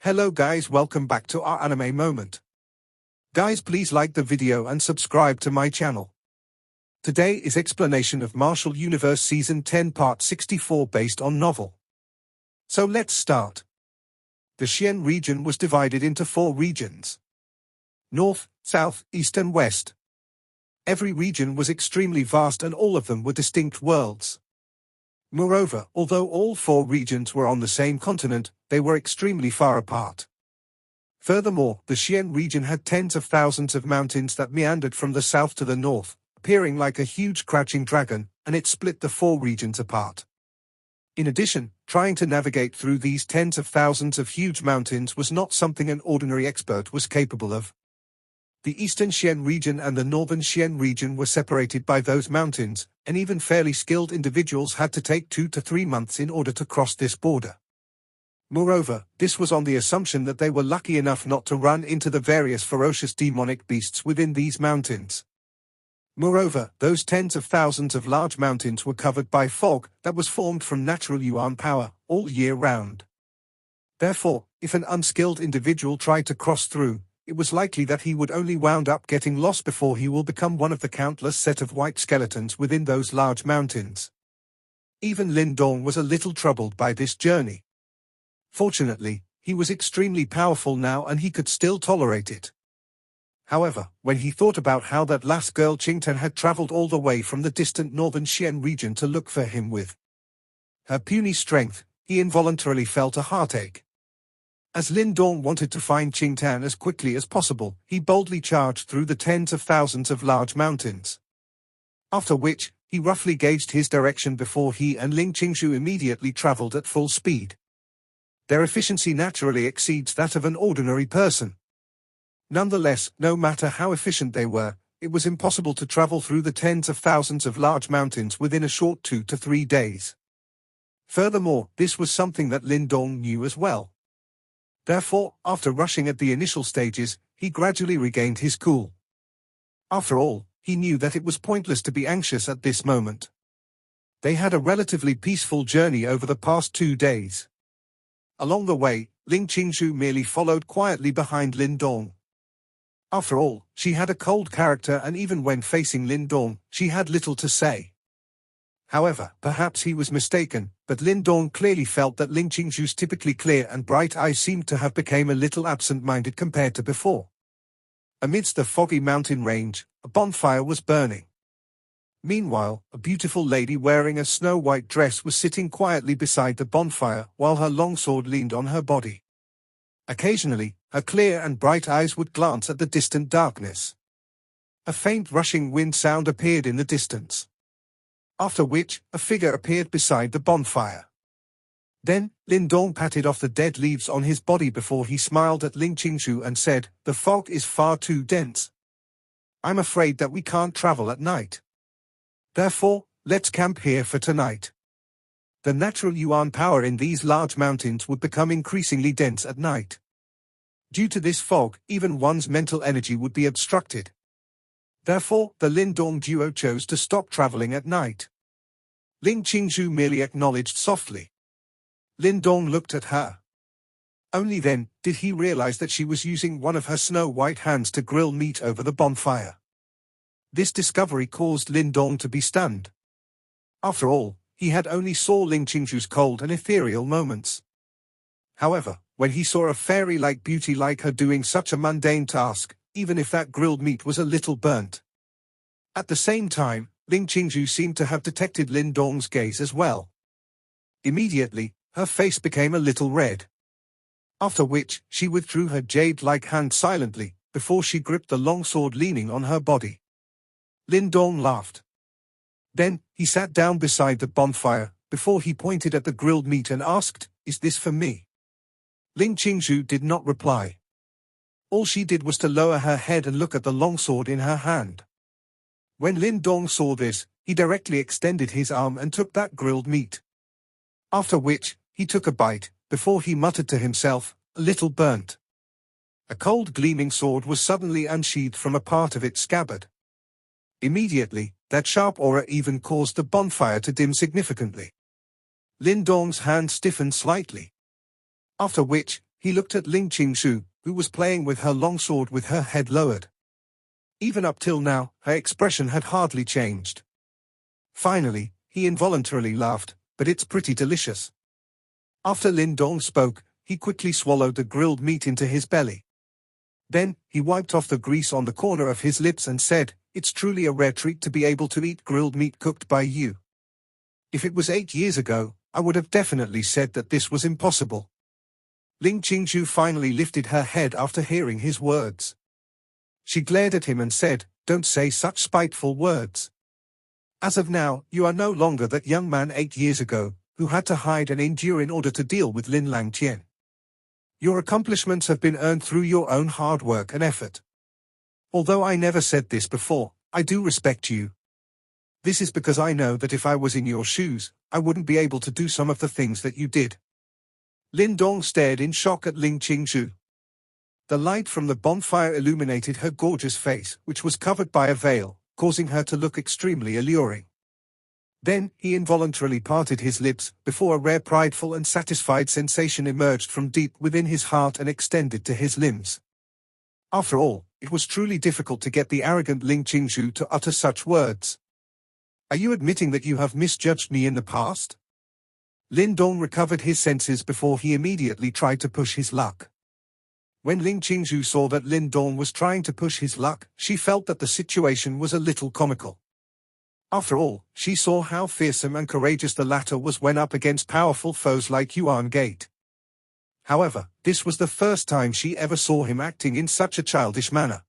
Hello guys, welcome back to our anime moment. Guys, please like the video and subscribe to my channel. Today is explanation of Martial Universe Season 10 Part 64 based on novel. So let's start. The Xian region was divided into 4 regions. North, South, East and West. Every region was extremely vast and all of them were distinct worlds. Moreover, although all 4 regions were on the same continent, they were extremely far apart. Furthermore, the Xian region had tens of thousands of mountains that meandered from the south to the north, appearing like a huge crouching dragon, and it split the 4 regions apart. In addition, trying to navigate through these tens of thousands of huge mountains was not something an ordinary expert was capable of. The eastern Xian region and the northern Xian region were separated by those mountains, and even fairly skilled individuals had to take 2 to 3 months in order to cross this border. Moreover, this was on the assumption that they were lucky enough not to run into the various ferocious demonic beasts within these mountains. Moreover, those tens of thousands of large mountains were covered by fog that was formed from natural yuan power, all year round. Therefore, if an unskilled individual tried to cross through, it was likely that he would only wound up getting lost before he will become one of the countless set of white skeletons within those large mountains. Even Lin Dong was a little troubled by this journey. Fortunately, he was extremely powerful now and he could still tolerate it. However, when he thought about how that last girl Qingtan had traveled all the way from the distant northern Xian region to look for him with her puny strength, he involuntarily felt a heartache. As Lin Dong wanted to find Qingtan as quickly as possible, he boldly charged through the tens of thousands of large mountains. After which, he roughly gauged his direction before he and Ling Qingshu immediately traveled at full speed. Their efficiency naturally exceeds that of an ordinary person. Nonetheless, no matter how efficient they were, it was impossible to travel through the tens of thousands of large mountains within a short 2 to 3 days. Furthermore, this was something that Lin Dong knew as well. Therefore, after rushing at the initial stages, he gradually regained his cool. After all, he knew that it was pointless to be anxious at this moment. They had a relatively peaceful journey over the past 2 days. Along the way, Ling Qingshu merely followed quietly behind Lin Dong. After all, she had a cold character and even when facing Lin Dong, she had little to say. However, perhaps he was mistaken, but Lin Dong clearly felt that Ling Qingshu's typically clear and bright eyes seemed to have become a little absent-minded compared to before. Amidst the foggy mountain range, a bonfire was burning. Meanwhile, a beautiful lady wearing a snow-white dress was sitting quietly beside the bonfire while her longsword leaned on her body. Occasionally, her clear and bright eyes would glance at the distant darkness. A faint rushing wind sound appeared in the distance. After which, a figure appeared beside the bonfire. Then, Lin Dong patted off the dead leaves on his body before he smiled at Ling Qingshu and said, "The fog is far too dense. I'm afraid that we can't travel at night. Therefore, let's camp here for tonight." The natural yuan power in these large mountains would become increasingly dense at night. Due to this fog, even one's mental energy would be obstructed. Therefore, the Lin Dong duo chose to stop traveling at night. Ling Qingshu merely acknowledged softly. Lin Dong looked at her. Only then did he realize that she was using one of her snow-white hands to grill meat over the bonfire. This discovery caused Lin Dong to be stunned. After all, he had only saw Ling Qingshu's cold and ethereal moments. However, when he saw a fairy-like beauty like her doing such a mundane task, even if that grilled meat was a little burnt. At the same time, Ling Qingshu seemed to have detected Lin Dong's gaze as well. Immediately, her face became a little red. After which, she withdrew her jade-like hand silently, before she gripped the longsword leaning on her body. Lin Dong laughed. Then, he sat down beside the bonfire, before he pointed at the grilled meat and asked, "Is this for me?" Ling Qingshu did not reply. All she did was to lower her head and look at the longsword in her hand. When Lin Dong saw this, he directly extended his arm and took that grilled meat. After which, he took a bite, before he muttered to himself, "A little burnt." A cold gleaming sword was suddenly unsheathed from a part of its scabbard. Immediately, that sharp aura even caused the bonfire to dim significantly. Lin Dong's hand stiffened slightly. After which, he looked at Ling Qingshu, who was playing with her longsword with her head lowered. Even up till now, her expression had hardly changed. Finally, he involuntarily laughed, but it's pretty delicious. After Lin Dong spoke, he quickly swallowed the grilled meat into his belly. Then, he wiped off the grease on the corner of his lips and said, "It's truly a rare treat to be able to eat grilled meat cooked by you. If it was 8 years ago, I would have definitely said that this was impossible." Ling Qingshu finally lifted her head after hearing his words. She glared at him and said, "Don't say such spiteful words. As of now, you are no longer that young man 8 years ago, who had to hide and endure in order to deal with Lin Langtian. Your accomplishments have been earned through your own hard work and effort. Although I never said this before, I do respect you. This is because I know that if I was in your shoes, I wouldn't be able to do some of the things that you did." Lin Dong stared in shock at Ling Qingshu. The light from the bonfire illuminated her gorgeous face, which was covered by a veil, causing her to look extremely alluring. Then, he involuntarily parted his lips, before a rare prideful and satisfied sensation emerged from deep within his heart and extended to his limbs. After all, it was truly difficult to get the arrogant Ling Qingshu to utter such words. "Are you admitting that you have misjudged me in the past?" Lin Dong recovered his senses before he immediately tried to push his luck. When Ling Qingshu saw that Lin Dong was trying to push his luck, she felt that the situation was a little comical. After all, she saw how fearsome and courageous the latter was when up against powerful foes like Yuan Gate. However, this was the first time she ever saw him acting in such a childish manner.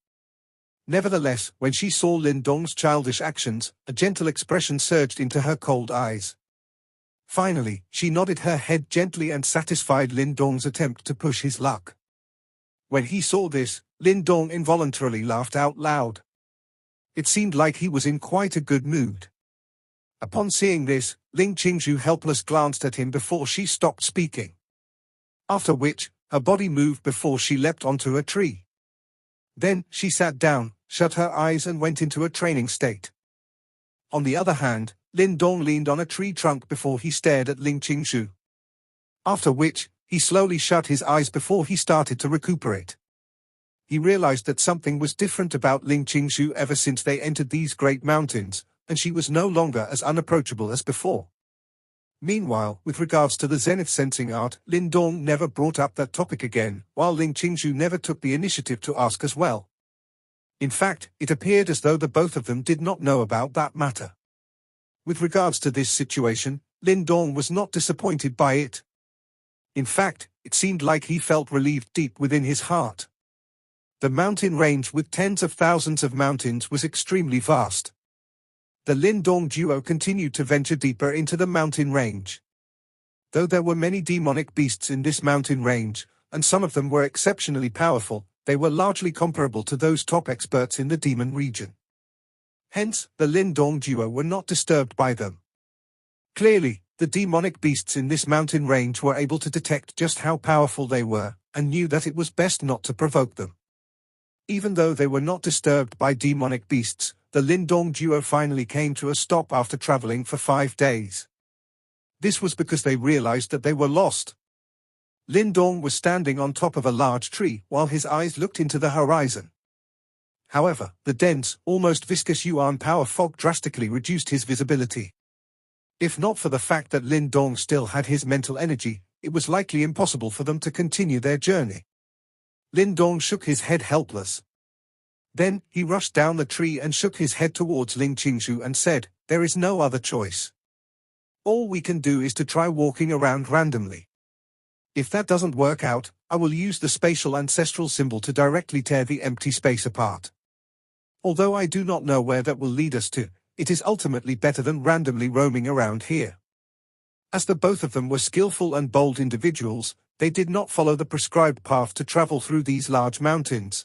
Nevertheless, when she saw Lin Dong's childish actions, a gentle expression surged into her cold eyes. Finally, she nodded her head gently and satisfied Lin Dong's attempt to push his luck. When he saw this, Lin Dong involuntarily laughed out loud. It seemed like he was in quite a good mood. Upon seeing this, Ling Qingshu helpless glanced at him before she stopped speaking. After which, her body moved before she leapt onto a tree. Then, she sat down, shut her eyes and went into a training state. On the other hand, Lin Dong leaned on a tree trunk before he stared at Ling Qingshu. After which, he slowly shut his eyes before he started to recuperate. He realized that something was different about Ling Qingshu ever since they entered these great mountains, and she was no longer as unapproachable as before. Meanwhile, with regards to the zenith sensing art, Lin Dong never brought up that topic again, while Ling Qingshu never took the initiative to ask as well. In fact, it appeared as though the both of them did not know about that matter. With regards to this situation, Lin Dong was not disappointed by it. In fact, it seemed like he felt relieved deep within his heart. The mountain range with tens of thousands of mountains was extremely vast. The Lin Dong duo continued to venture deeper into the mountain range. Though there were many demonic beasts in this mountain range, and some of them were exceptionally powerful, they were largely comparable to those top experts in the demon region. Hence, the Lin Dong duo were not disturbed by them. Clearly, the demonic beasts in this mountain range were able to detect just how powerful they were, and knew that it was best not to provoke them. Even though they were not disturbed by demonic beasts, the Lin Dong duo finally came to a stop after traveling for 5 days. This was because they realized that they were lost. Lin Dong was standing on top of a large tree while his eyes looked into the horizon. However, the dense, almost viscous Yuan power fog drastically reduced his visibility. If not for the fact that Lin Dong still had his mental energy, it was likely impossible for them to continue their journey. Lin Dong shook his head helpless. Then, he rushed down the tree and shook his head towards Ling Qingshu and said, "There is no other choice. All we can do is to try walking around randomly. If that doesn't work out, I will use the spatial ancestral symbol to directly tear the empty space apart. Although I do not know where that will lead us to, it is ultimately better than randomly roaming around here." As the both of them were skillful and bold individuals, they did not follow the prescribed path to travel through these large mountains.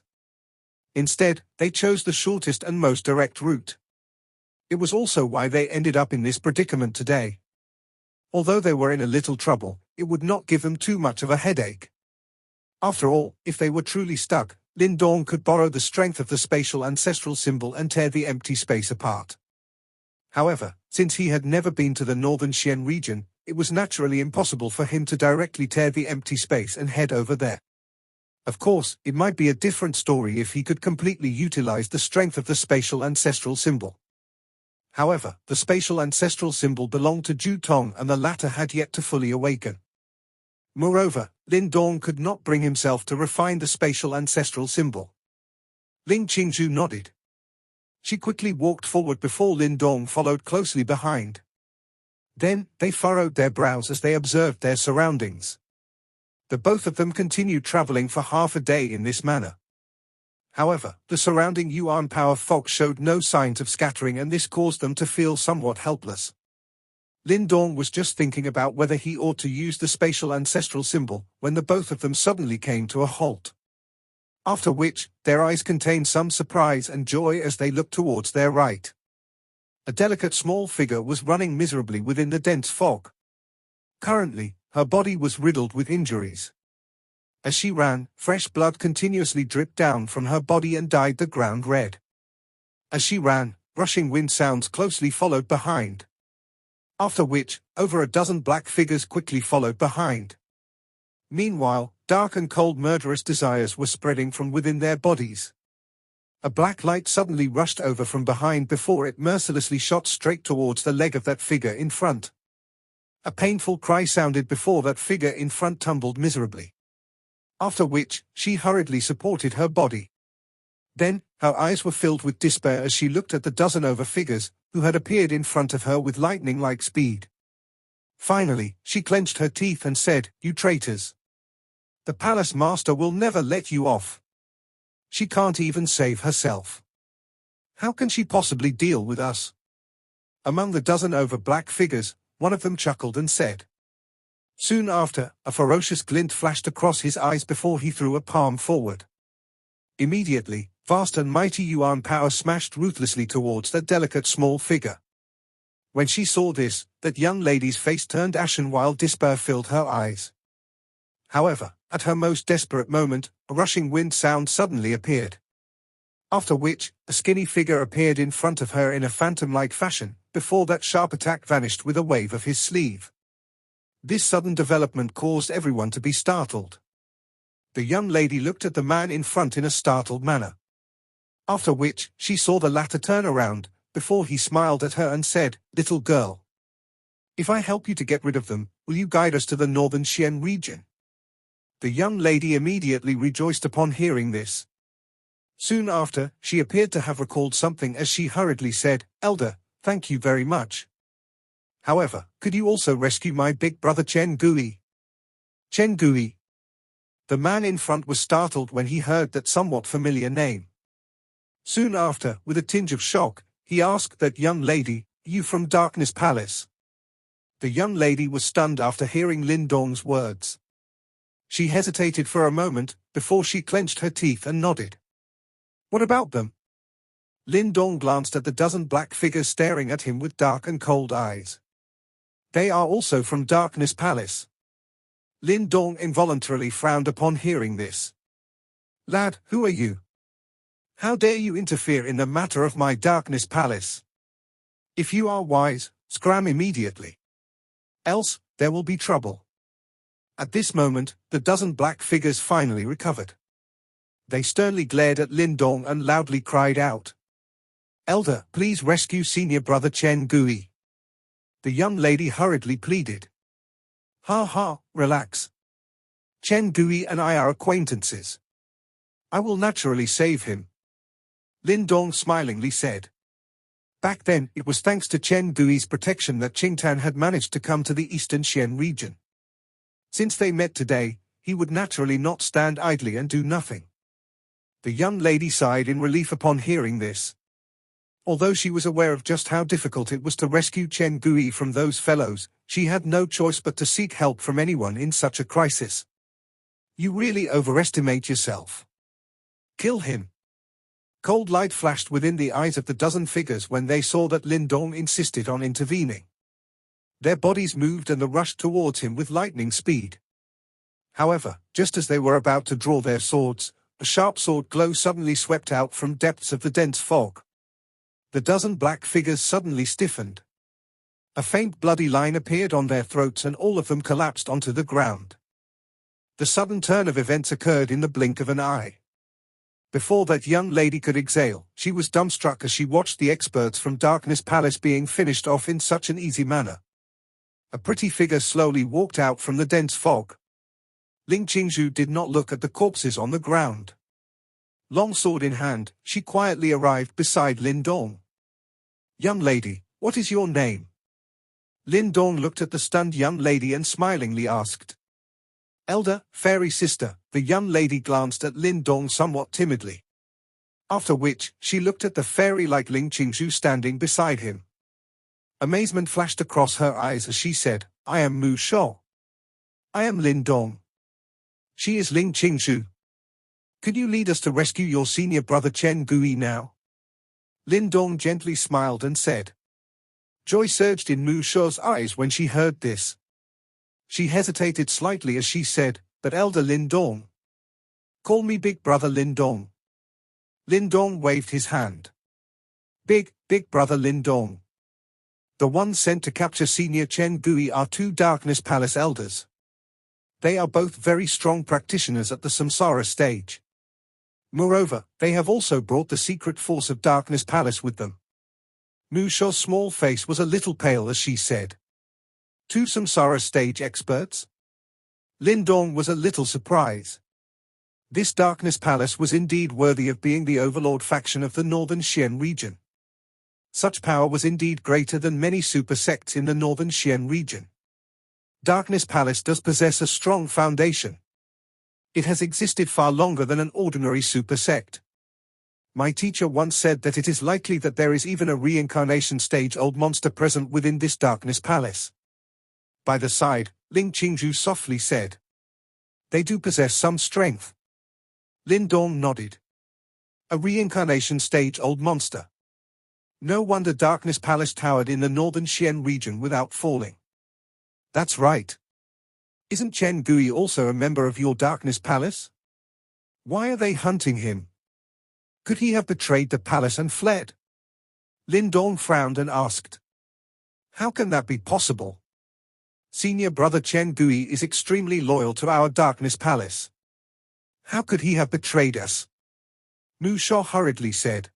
Instead, they chose the shortest and most direct route. It was also why they ended up in this predicament today. Although they were in a little trouble, it would not give them too much of a headache. After all, if they were truly stuck, Lin Dong could borrow the strength of the spatial ancestral symbol and tear the empty space apart. However, since he had never been to the northern Xian region, it was naturally impossible for him to directly tear the empty space and head over there. Of course, it might be a different story if he could completely utilize the strength of the spatial ancestral symbol. However, the spatial ancestral symbol belonged to Ju Tong and the latter had yet to fully awaken. Moreover, Lin Dong could not bring himself to refine the spatial ancestral symbol. Ling Qingzhu nodded. She quickly walked forward before Lin Dong followed closely behind. Then, they furrowed their brows as they observed their surroundings. The both of them continued traveling for half a day in this manner. However, the surrounding Yuan power fog showed no signs of scattering and this caused them to feel somewhat helpless. Lin Dong was just thinking about whether he ought to use the spatial ancestral symbol when the both of them suddenly came to a halt. After which, their eyes contained some surprise and joy as they looked towards their right. A delicate small figure was running miserably within the dense fog. Currently, her body was riddled with injuries. As she ran, fresh blood continuously dripped down from her body and dyed the ground red. As she ran, rushing wind sounds closely followed behind. After which, over a dozen black figures quickly followed behind. Meanwhile, dark and cold murderous desires were spreading from within their bodies. A black light suddenly rushed over from behind before it mercilessly shot straight towards the leg of that figure in front. A painful cry sounded before that figure in front tumbled miserably. After which, she hurriedly supported her body. Then, her eyes were filled with despair as she looked at the dozen over figures, who had appeared in front of her with lightning-like speed. Finally, she clenched her teeth and said, "You traitors! The palace master will never let you off. She can't even save herself. How can she possibly deal with us?" Among the dozen over black figures, one of them chuckled and said. Soon after, a ferocious glint flashed across his eyes before he threw a palm forward. Immediately, vast and mighty Yuan power smashed ruthlessly towards that delicate small figure. When she saw this, that young lady's face turned ashen while despair filled her eyes. However, at her most desperate moment, a rushing wind sound suddenly appeared. After which, a skinny figure appeared in front of her in a phantom-like fashion, before that sharp attack vanished with a wave of his sleeve. This sudden development caused everyone to be startled. The young lady looked at the man in front in a startled manner. After which, she saw the latter turn around, before he smiled at her and said, "Little girl, if I help you to get rid of them, will you guide us to the northern Xian region?" The young lady immediately rejoiced upon hearing this. Soon after, she appeared to have recalled something as she hurriedly said, "Elder, thank you very much. However, could you also rescue my big brother Chen Gui?" Chen Gui. The man in front was startled when he heard that somewhat familiar name. Soon after, with a tinge of shock, he asked that young lady, "You from Darkness Palace?" The young lady was stunned after hearing Lin Dong's words. She hesitated for a moment, before she clenched her teeth and nodded. "What about them?" Lin Dong glanced at the dozen black figures staring at him with dark and cold eyes. "They are also from Darkness Palace." Lin Dong involuntarily frowned upon hearing this. "Lad, who are you? How dare you interfere in the matter of my Darkness Palace? If you are wise, scram immediately. Else, there will be trouble." At this moment, the dozen black figures finally recovered. They sternly glared at Lin Dong and loudly cried out, "Elder, please rescue senior brother Chen Gui." The young lady hurriedly pleaded. "Ha ha, relax. Chen Gui and I are acquaintances. I will naturally save him," Lin Dong smilingly said. Back then, it was thanks to Chen Gui's protection that Qingtan had managed to come to the eastern Xian region. Since they met today, he would naturally not stand idly and do nothing. The young lady sighed in relief upon hearing this. Although she was aware of just how difficult it was to rescue Chen Gui from those fellows, she had no choice but to seek help from anyone in such a crisis. "You really overestimate yourself. Kill him." Cold light flashed within the eyes of the dozen figures when they saw that Lin Dong insisted on intervening. Their bodies moved and rushed towards him with lightning speed. However, just as they were about to draw their swords, a sharp sword glow suddenly swept out from depths of the dense fog. The dozen black figures suddenly stiffened. A faint bloody line appeared on their throats and all of them collapsed onto the ground. The sudden turn of events occurred in the blink of an eye. Before that young lady could exhale, she was dumbstruck as she watched the experts from Darkness Palace being finished off in such an easy manner. A pretty figure slowly walked out from the dense fog. Ling Qingzhu did not look at the corpses on the ground. Long sword in hand, she quietly arrived beside Lin Dong. "Young lady, what is your name?" Lin Dong looked at the stunned young lady and smilingly asked. "Elder, fairy sister." The young lady glanced at Lin Dong somewhat timidly. After which, she looked at the fairy-like Ling Qingzhu standing beside him. Amazement flashed across her eyes as she said, "I am Mu Shan. I am Lin Dong. She is Ling Qingzhu. Could you lead us to rescue your senior brother Chen Gui now?" Lin Dong gently smiled and said. Joy surged in Mu Shan's eyes when she heard this. She hesitated slightly as she said, "But Elder Lin Dong. Call me Big Brother Lin Dong." Lin Dong waved his hand. Big Brother Lin Dong. The ones sent to capture Senior Chen Gui are two Darkness Palace elders. They are both very strong practitioners at the Samsara stage. Moreover, they have also brought the secret force of Darkness Palace with them. Mu Shan's small face was a little pale as she said. Two Samsara stage experts? Lin Dong was a little surprised. This Darkness Palace was indeed worthy of being the overlord faction of the northern Xian region. Such power was indeed greater than many super sects in the northern Xian region. Darkness Palace does possess a strong foundation. It has existed far longer than an ordinary super sect. My teacher once said that it is likely that there is even a reincarnation stage old monster present within this Darkness Palace. By the side, Ling Qingzhu softly said. They do possess some strength. Lin Dong nodded. A reincarnation stage old monster. No wonder Darkness Palace towered in the northern Xian region without falling. That's right. Isn't Chen Gui also a member of your Darkness Palace? Why are they hunting him? Could he have betrayed the palace and fled? Lin Dong frowned and asked. How can that be possible? Senior brother Chen Gui is extremely loyal to our Darkness Palace. How could he have betrayed us? Mu Shan hurriedly said.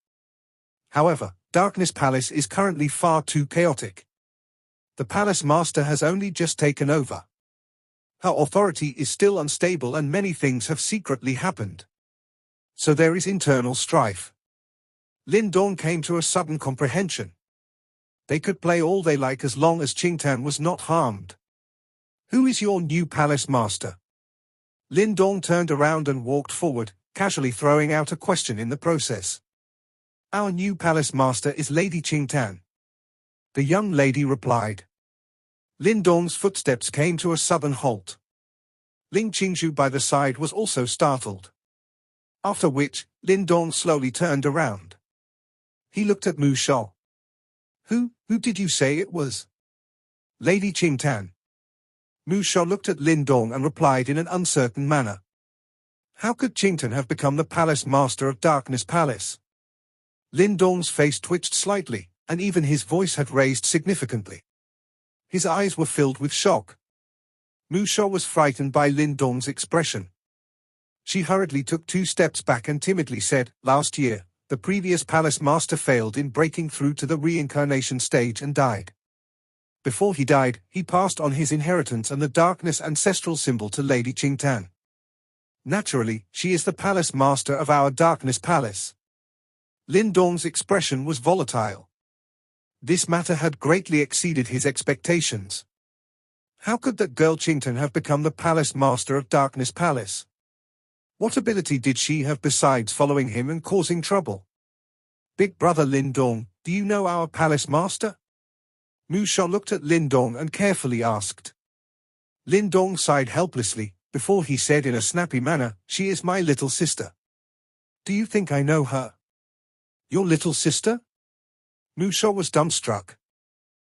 However, Darkness Palace is currently far too chaotic. The Palace Master has only just taken over. Her authority is still unstable and many things have secretly happened. So there is internal strife. Lin Dong came to a sudden comprehension. They could play all they like as long as Qingtan was not harmed. Who is your new Palace Master? Lin Dong turned around and walked forward, casually throwing out a question in the process. Our new Palace Master is Lady Qingtan. The young lady replied. Lin Dong's footsteps came to a sudden halt. Ling Qingzhu by the side was also startled. After which, Lin Dong slowly turned around. He looked at Mu Shan. Who did you say it was? Lady Qingtan. Mu Shan looked at Lin Dong and replied in an uncertain manner. How could Qingtan have become the Palace Master of Darkness Palace? Lin Dong's face twitched slightly, and even his voice had raised significantly. His eyes were filled with shock. Mu Shan was frightened by Lin Dong's expression. She hurriedly took 2 steps back and timidly said, Last year, the previous Palace Master failed in breaking through to the reincarnation stage and died. Before he died, he passed on his inheritance and the Darkness ancestral symbol to Lady Qingtan. Naturally, she is the Palace Master of our Darkness Palace. Lin Dong's expression was volatile. This matter had greatly exceeded his expectations. How could that girl Qingtan have become the Palace Master of Darkness Palace? What ability did she have besides following him and causing trouble? Big brother Lin Dong, do you know our Palace Master? Mu Shan looked at Lin Dong and carefully asked. Lin Dong sighed helplessly, before he said in a snappy manner, She is my little sister. Do you think I know her? Your little sister? Mu Shan was dumbstruck.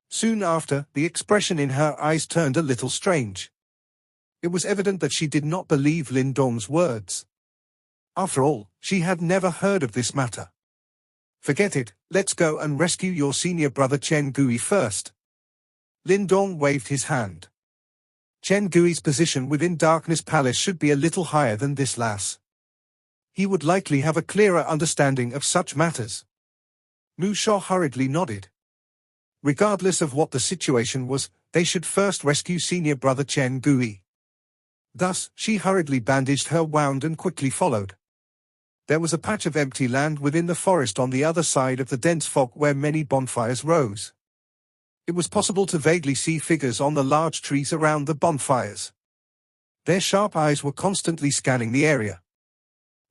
Soon after, the expression in her eyes turned a little strange. It was evident that she did not believe Lin Dong's words. After all, she had never heard of this matter. Forget it, let's go and rescue your senior brother Chen Gui first. Lindong waved his hand. Chen Gui's position within Darkness Palace should be a little higher than this, lass. He would likely have a clearer understanding of such matters. Mu Shan hurriedly nodded. Regardless of what the situation was, they should first rescue senior brother Chen Gui. Thus, she hurriedly bandaged her wound and quickly followed. There was a patch of empty land within the forest on the other side of the dense fog where many bonfires rose. It was possible to vaguely see figures on the large trees around the bonfires. Their sharp eyes were constantly scanning the area.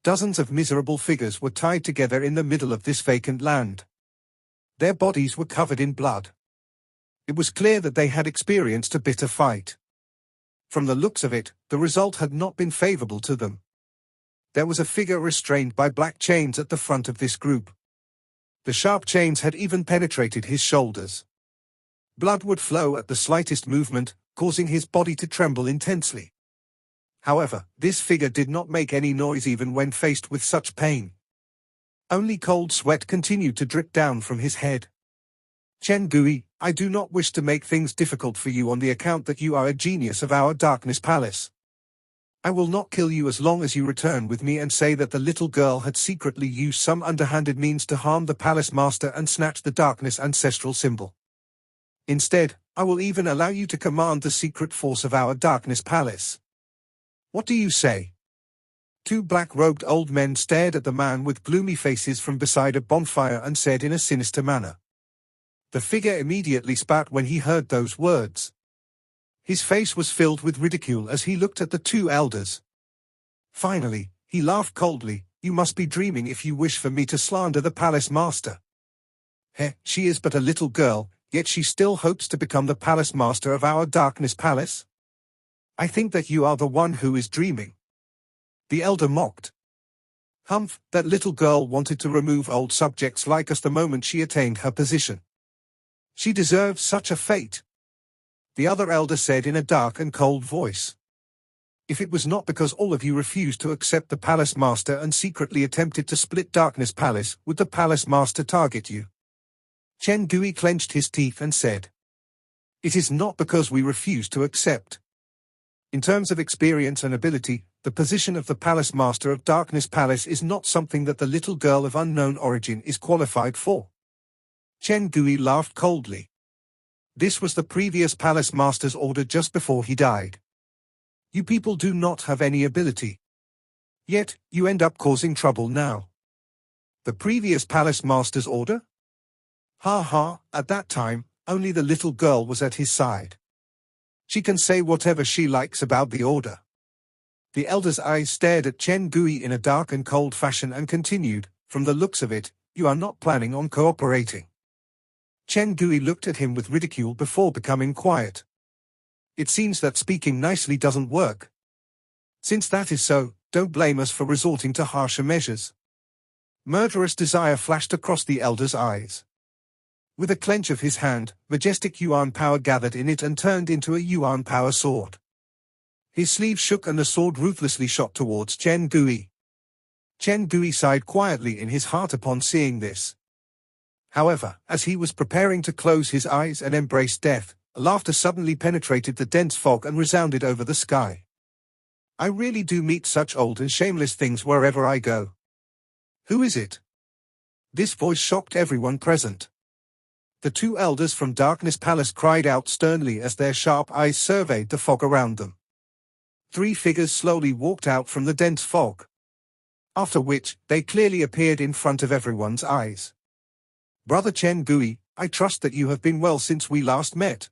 Dozens of miserable figures were tied together in the middle of this vacant land. Their bodies were covered in blood. It was clear that they had experienced a bitter fight. From the looks of it, the result had not been favorable to them. There was a figure restrained by black chains at the front of this group. The sharp chains had even penetrated his shoulders. Blood would flow at the slightest movement, causing his body to tremble intensely. However, this figure did not make any noise even when faced with such pain. Only cold sweat continued to drip down from his head. Chen Gui, I do not wish to make things difficult for you on the account that you are a genius of our Darkness Palace. I will not kill you as long as you return with me and say that the little girl had secretly used some underhanded means to harm the palace master and snatch the Darkness ancestral symbol. Instead, I will even allow you to command the secret force of our Darkness Palace. What do you say? Two black-robed old men stared at the man with gloomy faces from beside a bonfire and said in a sinister manner. The figure immediately spat when he heard those words. His face was filled with ridicule as he looked at the two elders. Finally, he laughed coldly. You must be dreaming if you wish for me to slander the palace master. Heh, she is but a little girl, yet she still hopes to become the palace master of our Darkness Palace? I think that you are the one who is dreaming. The elder mocked. Humph, that little girl wanted to remove old subjects like us the moment she attained her position. She deserves such a fate. The other elder said in a dark and cold voice. If it was not because all of you refused to accept the palace master and secretly attempted to split Darkness Palace, would the palace master target you? Chen Gui clenched his teeth and said. It is not because we refuse to accept. In terms of experience and ability, the position of the palace master of Darkness Palace is not something that the little girl of unknown origin is qualified for. Chen Gui laughed coldly. This was the previous palace master's order just before he died. You people do not have any ability. Yet, you end up causing trouble now. The previous palace master's order? Ha ha, at that time, only the little girl was at his side. She can say whatever she likes about the order. The elder's eyes stared at Chen Gui in a dark and cold fashion and continued, from the looks of it, you are not planning on cooperating. Chen Gui looked at him with ridicule before becoming quiet. It seems that speaking nicely doesn't work. Since that is so, don't blame us for resorting to harsher measures. Murderous desire flashed across the elder's eyes. With a clench of his hand, majestic Yuan power gathered in it and turned into a Yuan power sword. His sleeve shook and the sword ruthlessly shot towards Chen Gui. Chen Gui sighed quietly in his heart upon seeing this. However, as he was preparing to close his eyes and embrace death, laughter suddenly penetrated the dense fog and resounded over the sky. I really do meet such old and shameless things wherever I go. Who is it? This voice shocked everyone present. The two elders from Darkness Palace cried out sternly as their sharp eyes surveyed the fog around them. Three figures slowly walked out from the dense fog. After which, they clearly appeared in front of everyone's eyes. Brother Chen Gui, I trust that you have been well since we last met.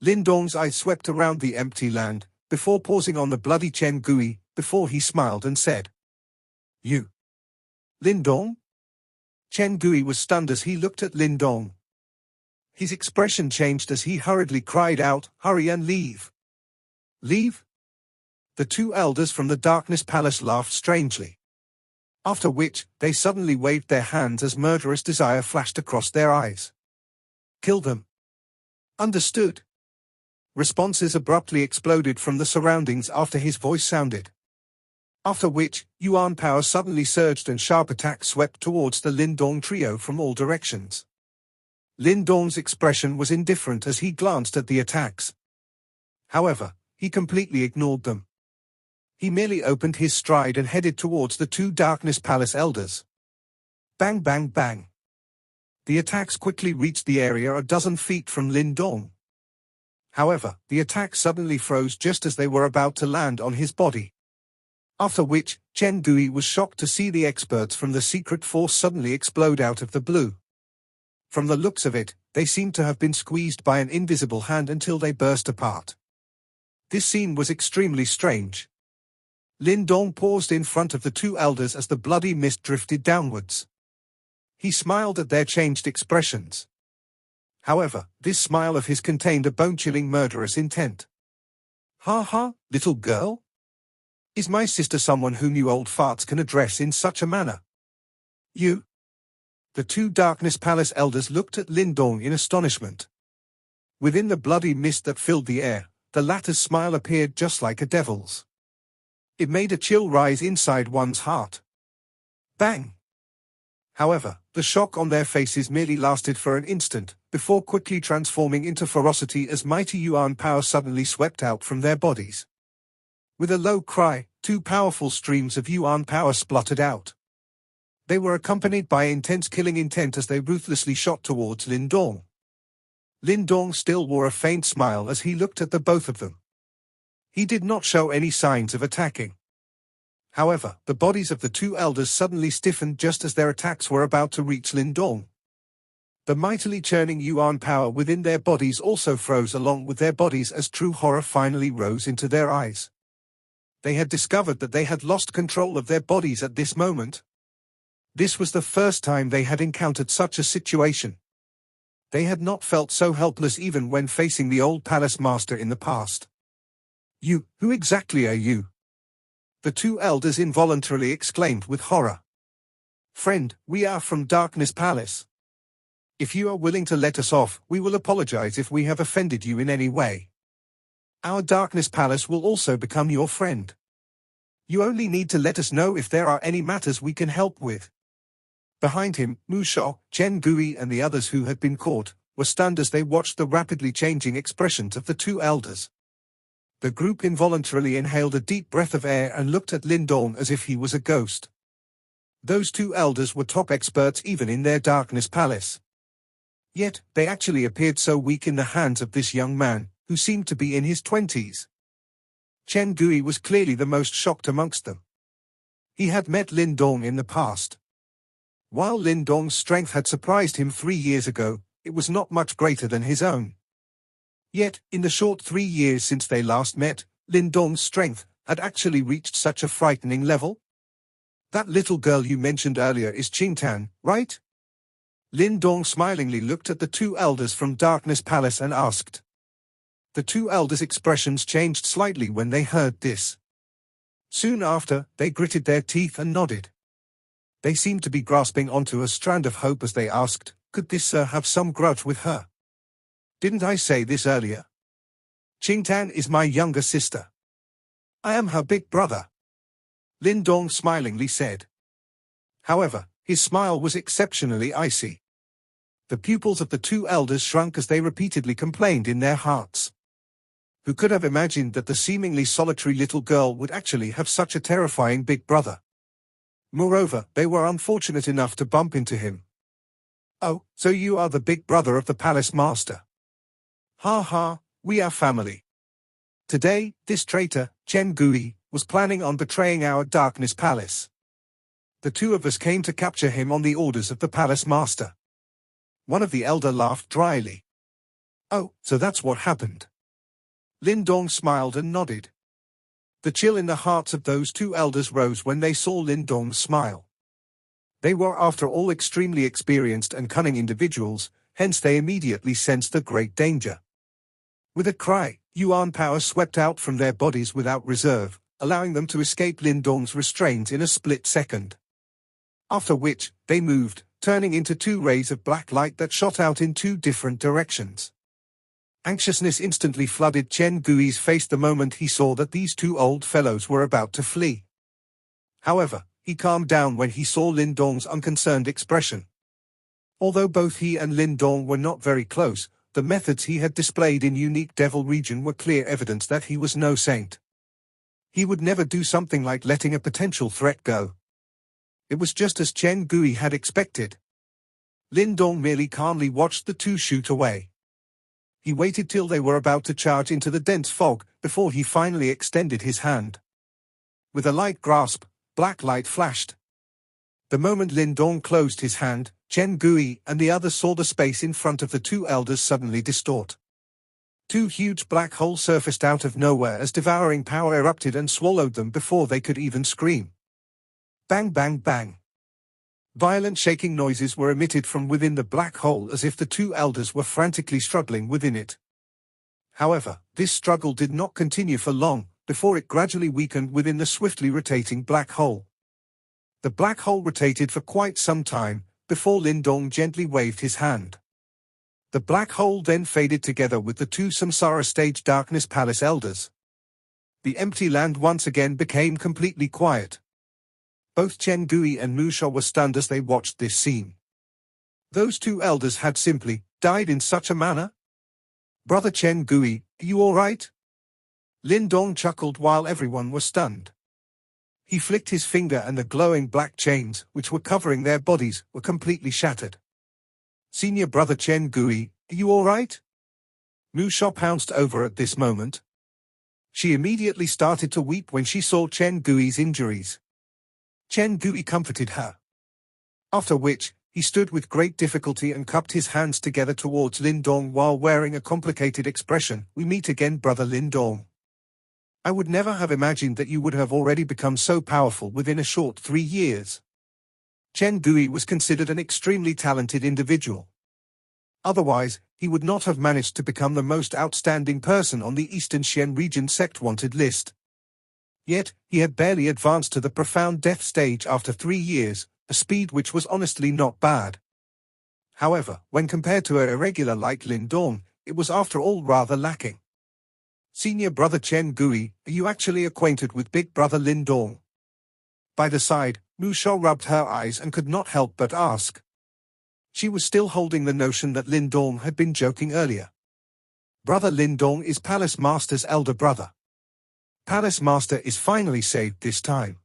Lindong's eyes swept around the empty land, before pausing on the bloody Chen Gui, before he smiled and said. You. Lindong? Chen Gui was stunned as he looked at Lindong. His expression changed as he hurriedly cried out, hurry and leave. Leave? The two elders from the Darkness Palace laughed strangely. After which, they suddenly waved their hands as murderous desire flashed across their eyes. Kill them. Understood. Responses abruptly exploded from the surroundings after his voice sounded. After which, Yuan power suddenly surged and sharp attacks swept towards the Lindong trio from all directions. Lin Dong's expression was indifferent as he glanced at the attacks. However, he completely ignored them. He merely opened his stride and headed towards the two Darkness Palace elders. Bang bang bang. The attacks quickly reached the area a dozen feet from Lin Dong. However, the attack suddenly froze just as they were about to land on his body. After which, Chen Gui was shocked to see the experts from the secret force suddenly explode out of the blue. From the looks of it, they seemed to have been squeezed by an invisible hand until they burst apart. This scene was extremely strange. Lin Dong paused in front of the two elders as the bloody mist drifted downwards. He smiled at their changed expressions. However, this smile of his contained a bone-chilling murderous intent. "Ha ha, little girl? Is my sister someone whom you old farts can address in such a manner? You?" The two Darkness Palace elders looked at Lin Dong in astonishment. Within the bloody mist that filled the air, the latter's smile appeared just like a devil's. It made a chill rise inside one's heart. Bang! However, the shock on their faces merely lasted for an instant, before quickly transforming into ferocity as mighty Yuan power suddenly swept out from their bodies. With a low cry, two powerful streams of Yuan power spluttered out. They were accompanied by intense killing intent as they ruthlessly shot towards Lin Dong. Lin Dong still wore a faint smile as he looked at the both of them. He did not show any signs of attacking. However, the bodies of the two elders suddenly stiffened just as their attacks were about to reach Lin Dong. The mightily churning Yuan power within their bodies also froze along with their bodies as true horror finally rose into their eyes. They had discovered that they had lost control of their bodies at this moment. This was the first time they had encountered such a situation. They had not felt so helpless even when facing the old palace master in the past. "You, who exactly are you?" The two elders involuntarily exclaimed with horror. "Friend, we are from Darkness Palace. If you are willing to let us off, we will apologize if we have offended you in any way. Our Darkness Palace will also become your friend. You only need to let us know if there are any matters we can help with." Behind him, Mu Shan, Chen Gui and the others who had been caught, were stunned as they watched the rapidly changing expressions of the two elders. The group involuntarily inhaled a deep breath of air and looked at Lin Dong as if he was a ghost. Those two elders were top experts even in their Darkness Palace. Yet, they actually appeared so weak in the hands of this young man, who seemed to be in his 20s. Chen Gui was clearly the most shocked amongst them. He had met Lin Dong in the past. While Lin Dong's strength had surprised him 3 years ago, it was not much greater than his own. Yet, in the short 3 years since they last met, Lin Dong's strength had actually reached such a frightening level. "That little girl you mentioned earlier is Qingtan, right?" Lin Dong smilingly looked at the two elders from Darkness Palace and asked. The two elders' expressions changed slightly when they heard this. Soon after, they gritted their teeth and nodded. They seemed to be grasping onto a strand of hope as they asked, "Could this sir have some grudge with her? Didn't I say this earlier? Qingtan is my younger sister. I am her big brother," Lin Dong smilingly said. However, his smile was exceptionally icy. The pupils of the two elders shrunk as they repeatedly complained in their hearts. Who could have imagined that the seemingly solitary little girl would actually have such a terrifying big brother? Moreover, they were unfortunate enough to bump into him. "Oh, so you are the big brother of the palace master. Ha ha, we are family. Today, this traitor, Chen Gui, was planning on betraying our Darkness Palace. The two of us came to capture him on the orders of the palace master." One of the elder laughed dryly. "Oh, so that's what happened." Lin Dong smiled and nodded. The chill in the hearts of those two elders rose when they saw Lin Dong's smile. They were after all extremely experienced and cunning individuals, hence they immediately sensed the great danger. With a cry, Yuan power swept out from their bodies without reserve, allowing them to escape Lin Dong's restraints in a split second. After which, they moved, turning into two rays of black light that shot out in two different directions. Anxiousness instantly flooded Chen Gui's face the moment he saw that these two old fellows were about to flee. However, he calmed down when he saw Lin Dong's unconcerned expression. Although both he and Lin Dong were not very close, the methods he had displayed in unique devil region were clear evidence that he was no saint. He would never do something like letting a potential threat go. It was just as Chen Gui had expected. Lin Dong merely calmly watched the two shoot away. He waited till they were about to charge into the dense fog, before he finally extended his hand. With a light grasp, black light flashed. The moment Lin Dong closed his hand, Chen Gui and the others saw the space in front of the two elders suddenly distort. Two huge black holes surfaced out of nowhere as devouring power erupted and swallowed them before they could even scream. Bang bang bang. Violent shaking noises were emitted from within the black hole as if the two elders were frantically struggling within it. However, this struggle did not continue for long, before it gradually weakened within the swiftly rotating black hole. The black hole rotated for quite some time, before Lin Dong gently waved his hand. The black hole then faded together with the two Samsara Stage Darkness Palace elders. The empty land once again became completely quiet. Both Chen Gui and Mu Shan were stunned as they watched this scene. Those two elders had simply died in such a manner? Brother Chen Gui, are you all right? Lin Dong chuckled while everyone was stunned. He flicked his finger and the glowing black chains, which were covering their bodies, were completely shattered. Senior brother Chen Gui, are you all right? Mu Shan pounced over at this moment. She immediately started to weep when she saw Chen Gui's injuries. Chen Gui comforted her. After which, he stood with great difficulty and cupped his hands together towards Lin Dong while wearing a complicated expression. We meet again, brother Lin Dong. I would never have imagined that you would have already become so powerful within a short 3 years. Chen Gui was considered an extremely talented individual. Otherwise, he would not have managed to become the most outstanding person on the Eastern Xian region sect wanted list. Yet, he had barely advanced to the profound death stage after 3 years, a speed which was honestly not bad. However, when compared to a irregular like Lin Dong, it was after all rather lacking. Senior brother Chen Gui, are you actually acquainted with big brother Lin Dong? By the side, Mu Shan rubbed her eyes and could not help but ask. She was still holding the notion that Lin Dong had been joking earlier. Brother Lin Dong is Palace Master's elder brother. Palace Master is finally saved this time.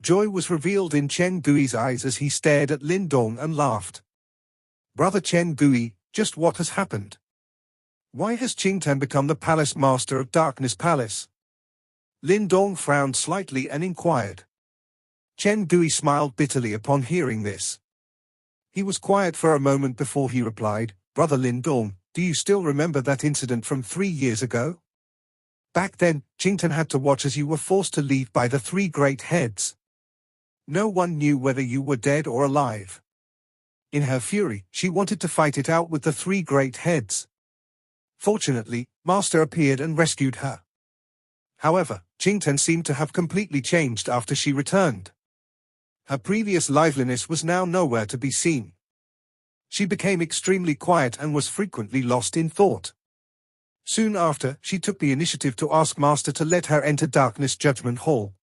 Joy was revealed in Chen Gui's eyes as he stared at Lin Dong and laughed. Brother Chen Gui, just what has happened? Why has Qingtan become the Palace Master of Darkness Palace? Lin Dong frowned slightly and inquired. Chen Gui smiled bitterly upon hearing this. He was quiet for a moment before he replied, Brother Lin Dong, do you still remember that incident from 3 years ago? Back then, Qingtan had to watch as you were forced to leave by the 3 great heads. No one knew whether you were dead or alive. In her fury, she wanted to fight it out with the 3 great heads. Fortunately, Master appeared and rescued her. However, Qingtan seemed to have completely changed after she returned. Her previous liveliness was now nowhere to be seen. She became extremely quiet and was frequently lost in thought. Soon after, she took the initiative to ask Master to let her enter Darkness Judgment Hall.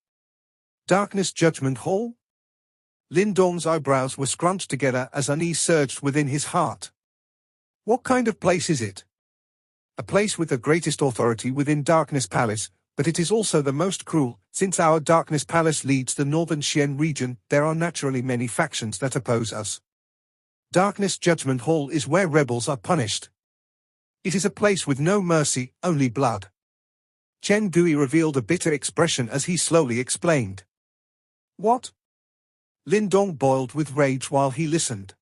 Darkness Judgment Hall? Lin Dong's eyebrows were scrunched together as unease surged within his heart. What kind of place is it? A place with the greatest authority within Darkness Palace, but it is also the most cruel. Since our Darkness Palace leads the Northern Xian region, there are naturally many factions that oppose us. Darkness Judgment Hall is where rebels are punished. It is a place with no mercy, only blood. Chen Gui revealed a bitter expression as he slowly explained. What? Lin Dong boiled with rage while he listened.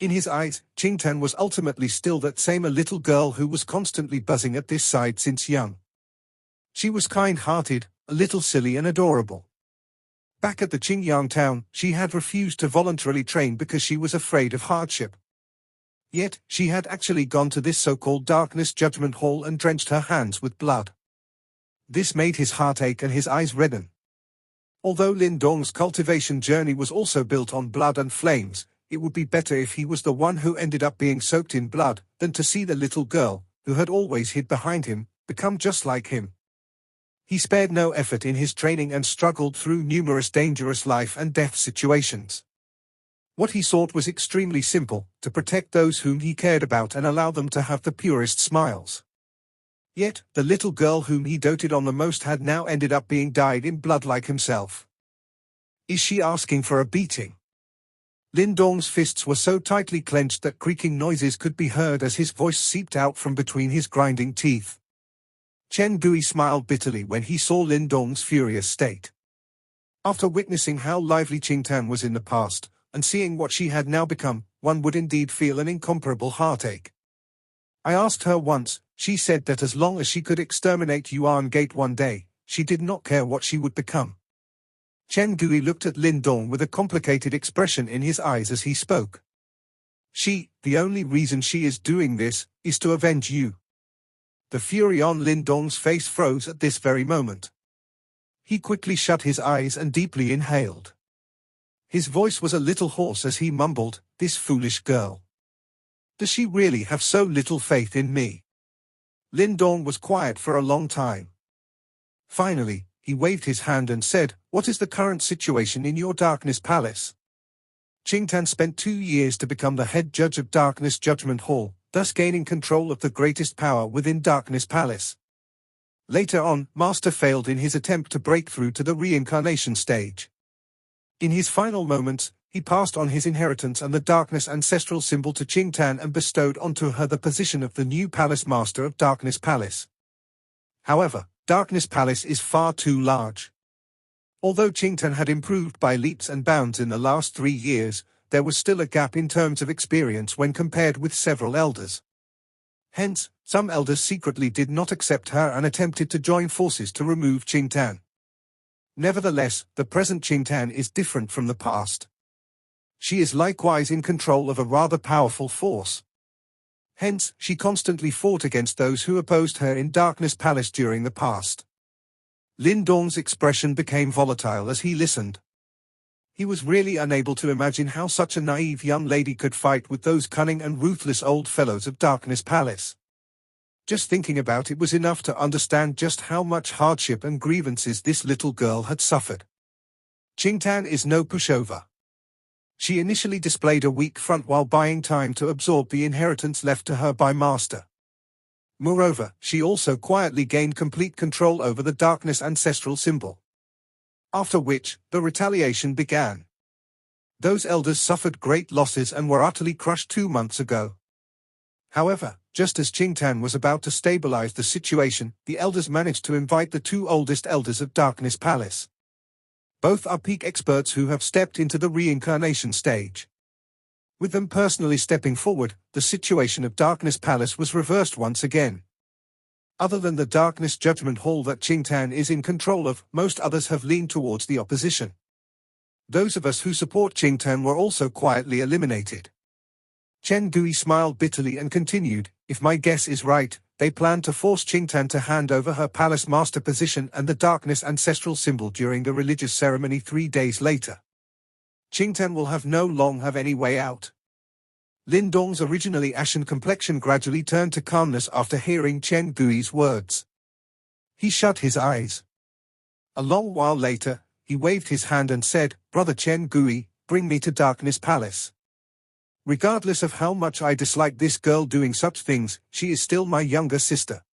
In his eyes, Qingtan was ultimately still that same a little girl who was constantly buzzing at this side since young. She was kind-hearted, a little silly and adorable. Back at the Qingyang town, she had refused to voluntarily train because she was afraid of hardship. Yet, she had actually gone to this so-called Darkness Judgment Hall and drenched her hands with blood. This made his heart ache and his eyes redden. Although Lin Dong's cultivation journey was also built on blood and flames, it would be better if he was the one who ended up being soaked in blood, than to see the little girl, who had always hid behind him, become just like him. He spared no effort in his training and struggled through numerous dangerous life and death situations. What he sought was extremely simple, to protect those whom he cared about and allow them to have the purest smiles. Yet, the little girl whom he doted on the most had now ended up being dyed in blood like himself. Is she asking for a beating? Lin Dong's fists were so tightly clenched that creaking noises could be heard as his voice seeped out from between his grinding teeth. Chen Gui smiled bitterly when he saw Lin Dong's furious state. After witnessing how lively Qingtan was in the past, and seeing what she had now become, one would indeed feel an incomparable heartache. I asked her once, she said that as long as she could exterminate Yuan Gate one day, she did not care what she would become. Chen Gui looked at Lin Dong with a complicated expression in his eyes as he spoke. The only reason she is doing this, is to avenge you. The fury on Lin Dong's face froze at this very moment. He quickly shut his eyes and deeply inhaled. His voice was a little hoarse as he mumbled, "This foolish girl. Does she really have so little faith in me?" Lin Dong was quiet for a long time. Finally, he waved his hand and said, "What is the current situation in your Darkness Palace?" Qingtan spent 2 years to become the head judge of Darkness Judgment Hall, thus gaining control of the greatest power within Darkness Palace. Later on, Master failed in his attempt to break through to the reincarnation stage. In his final moments, he passed on his inheritance and the Darkness ancestral symbol to Qingtan and bestowed onto her the position of the new Palace Master of Darkness Palace. However, Darkness Palace is far too large. Although Qingtan had improved by leaps and bounds in the last 3 years, there was still a gap in terms of experience when compared with several elders. Hence, some elders secretly did not accept her and attempted to join forces to remove Qingtan. Nevertheless, the present Qingtan is different from the past. She is likewise in control of a rather powerful force. Hence, she constantly fought against those who opposed her in Darkness Palace during the past. Lin Dong's expression became volatile as he listened. He was really unable to imagine how such a naive young lady could fight with those cunning and ruthless old fellows of Darkness Palace. Just thinking about it was enough to understand just how much hardship and grievances this little girl had suffered. Qingtan is no pushover. She initially displayed a weak front while buying time to absorb the inheritance left to her by Master. Moreover, she also quietly gained complete control over the Darkness ancestral symbol. After which, the retaliation began. Those elders suffered great losses and were utterly crushed 2 months ago. However, just as Qingtan was about to stabilize the situation, the elders managed to invite the 2 oldest elders of Darkness Palace. Both are peak experts who have stepped into the reincarnation stage. With them personally stepping forward, the situation of Darkness Palace was reversed once again. Other than the Darkness Judgment Hall that Qingtan is in control of, most others have leaned towards the opposition. Those of us who support Qingtan were also quietly eliminated. Chen Gui smiled bitterly and continued, "If my guess is right, they plan to force Qingtan to hand over her palace master position and the Darkness ancestral symbol during the religious ceremony 3 days later. Qingtan will no longer have any way out." Lin Dong's originally ashen complexion gradually turned to calmness after hearing Chen Gui's words. He shut his eyes. A long while later, he waved his hand and said, "Brother Chen Gui, bring me to Darkness Palace. Regardless of how much I dislike this girl doing such things, she is still my younger sister.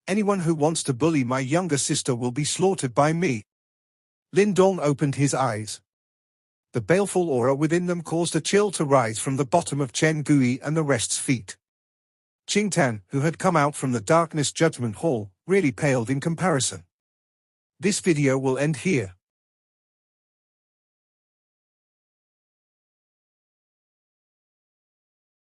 Anyone who wants to bully my younger sister will be slaughtered by me." Lin Dong opened his eyes. The baleful aura within them caused a chill to rise from the bottom of Chen Gui and the rest's feet. Qingtan, who had come out from the Darkness Judgment Hall, really paled in comparison. This video will end here.